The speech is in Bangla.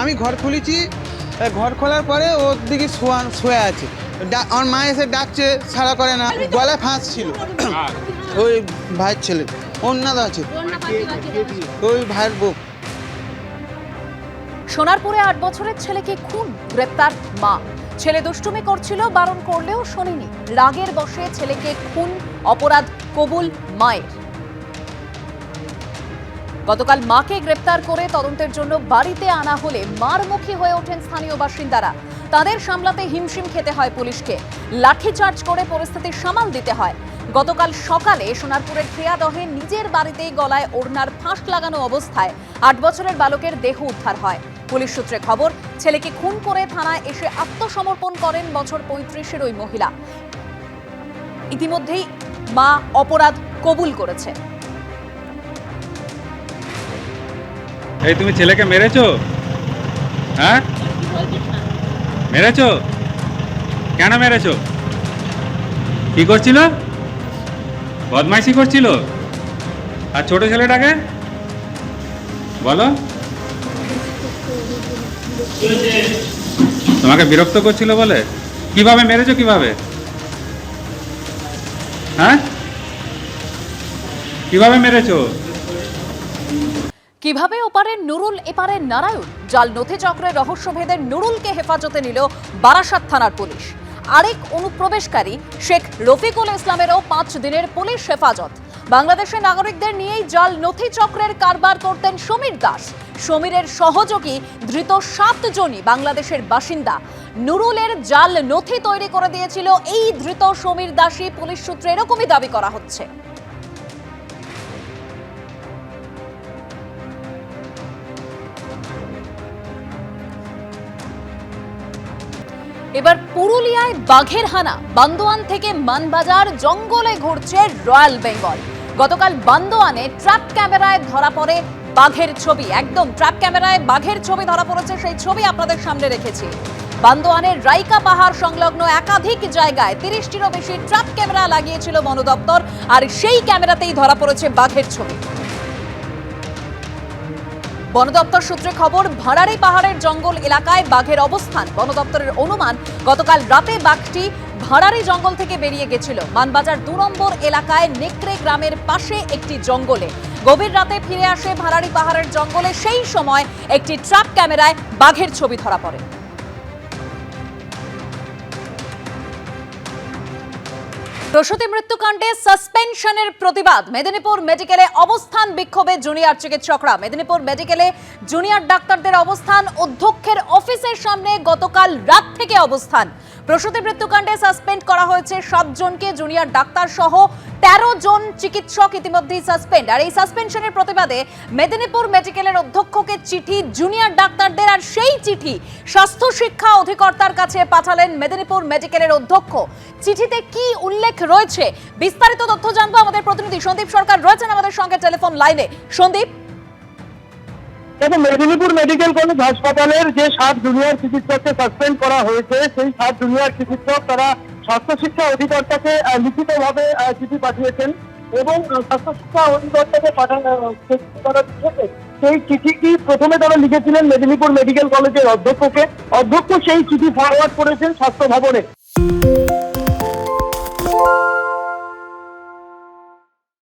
আমি ঘর খুলেছি, ঘর খোলার পরে ওর দিকে শুয়ে আছে। আমার মা এসে ডাকছে, সাড়া করে না, গলায় ফাঁস ছিল। ওই ভাইয়ের ছেলে অন্যদা আছে, ওই ভাইয়ের বউ। সোনারপুরে 8 বছরের ছেলেকে খুন, গ্রেপ্তার মা। ছেলে দুষ্টুমি করছিল, বারণ করলেও শোনেনি। রাগের বশে ছেলেকে খুন, অপরাধ কবুল মায়ের। গতকাল মাকে গ্রেপ্তার করে তদন্তের জন্য বাড়িতে আনা হলে মারমুখী হয়ে ওঠেন স্থানীয় বাসিন্দারা। তাদের সামলাতে হিমশিম খেতে হয় পুলিশকে। লাঠিচার্জ করে পরিস্থিতি সামাল দিতে হয়। গতকাল সকালে সোনারপুরের খেয়াদহে নিজের বাড়িতেই গলায় ওড়নার ফাঁস লাগানো অবস্থায় 8 বছরের বালকের দেহ উদ্ধার হয়। পুলিশ সূত্রে খবর, ছেলেকে খুন করে থানায় এসে আত্মসমর্পণ করেন বছর 35-এর ওই মহিলা। ইতিমধ্যেই মা অপরাধ কবুল করেছে। এই তুমি ছেলেকে মেরেছো? হ্যাঁ, মেরেছো? কেন মেরেছো? কি করছিল? বদমাইশি করছিল? আর ছোট ছেলেটাকে বলো, তোমাকে বিরক্ত করছিল বলে? কিভাবে মেরেছো, কিভাবে? হ্যাঁ, কিভাবে মেরেছো? কিভাবে ওপারে নুরুল এপারে নারায়ণ? জাল নথি চক্রের রহস্যভেদের নুরুলকে হেফাজতে নিল বারাসাত থানার পুলিশ। আরেক অনুপ্রবেশকারী শেখ রফিকুল ইসলামেরও 5 দিনের পুলিশ হেফাজত। বাংলাদেশের নাগরিকদের নিয়েই জাল নথি চক্রের কারবার করতেন সমীর দাস। সমীরের সহযোগী ধৃত 7 জনই বাংলাদেশের বাসিন্দা। নুরুলের জাল নথি তৈরি করে দিয়েছিল এই ধৃত সমীর দাসই, পুলিশ সূত্রে এরকমই দাবি করা হচ্ছে। এবার পুরুলিয়ায় বাঘের হানা। বান্দোয়ান থেকে মানবাজার জঙ্গলে ঘুরছে রয়্যাল বেঙ্গল। গতকাল বান্দোয়ানে ট্র্যাপ ক্যামেরায় ধরা পড়ে বাঘের ছবি। একদম ট্র্যাপ ক্যামেরায় বাঘের ছবি ধরা পড়েছে, সেই ছবি আপনাদের সামনে রেখেছি। বান্দোয়ানের রাইকা পাহাড় সংলগ্ন একাধিক জায়গায় 30টিরও বেশি ট্র্যাপ ক্যামেরা লাগিয়েছিল বন দপ্তর, আর সেই ক্যামেরাতেই ধরা পড়েছে বাঘের ছবি। বন দপ্তর সূত্রে খবর, ভাড়ারি পাহাড়ের জঙ্গল এলাকায় বাঘের অবস্থান। বন দপ্তরের অনুমান, গতকাল রাতে বাঘটি ভাড়ারি জঙ্গল থেকে বেরিয়ে গেছিল মানবাজার 2 নম্বর এলাকায় নেকড়ে গ্রামের পাশে একটি জঙ্গলে। গভীর রাতে ফিরে আসে ভাড়ারি পাহাড়ের জঙ্গলে, সেই সময় একটি ট্র্যাপ ক্যামেরায় বাঘের ছবি ধরা পড়ে। প্রসূতি মৃত্যুকাণ্ডে সাসপেনশনের প্রতিবাদ। মেদিনীপুর মেডিকেলে অবস্থান বিক্ষোভে জুনিয়র চিকিৎসকরা। মেদিনীপুর মেডিকেলে জুনিয়র ডাক্তারদের অবস্থান, অধ্যক্ষের অফিসের সামনে গতকাল রাত থেকে অবস্থান। প্রসূতি মৃত্যুকাণ্ডে সাসপেন্ড করা হয়েছে 7 জনকে, জুনিয়র ডাক্তার সহ 13 জন চিকিৎসক ইতিমধ্যেই সাসপেন্ড। আর এই সাসপেনশনের প্রতিবাদে মেদিনীপুর মেডিকেলের অধ্যক্ষকে চিঠি জুনিয়র ডাক্তারদের, আর সেই চিঠি স্বাস্থ্য শিক্ষা অধিকর্তার কাছে পাঠালেন মেদিনীপুর মেডিকেলের অধ্যক্ষ। চিঠিতে কি উল্লেখ রয়েছে, বিস্তারিত তথ্য জানবো। আমাদের প্রতিনিধি সন্দীপ সরকার রয়েছেন আমাদের সঙ্গে টেলিফোন লাইনে। সন্দীপ, মেদিনীপুর মেডিকেল কলেজ হাসপাতালের যে 7 জুনিয়র চিকিৎসককে সাসপেন্ড করা হয়েছে, সেই 7 জুনিয়র চিকিৎসক তারা স্বাস্থ্য শিক্ষা অধিকর্তাকে লিখিতভাবে চিঠি পাঠিয়েছেন এবং স্বাস্থ্য শিক্ষা অধিকর্তাকে সেই চিঠিটি প্রথমে তারা লিখেছিলেন মেদিনীপুর মেডিকেল কলেজের অধ্যক্ষকে। অধ্যক্ষ সেই চিঠি ফরওয়ার্ড করেছেন স্বাস্থ্য ভবনে।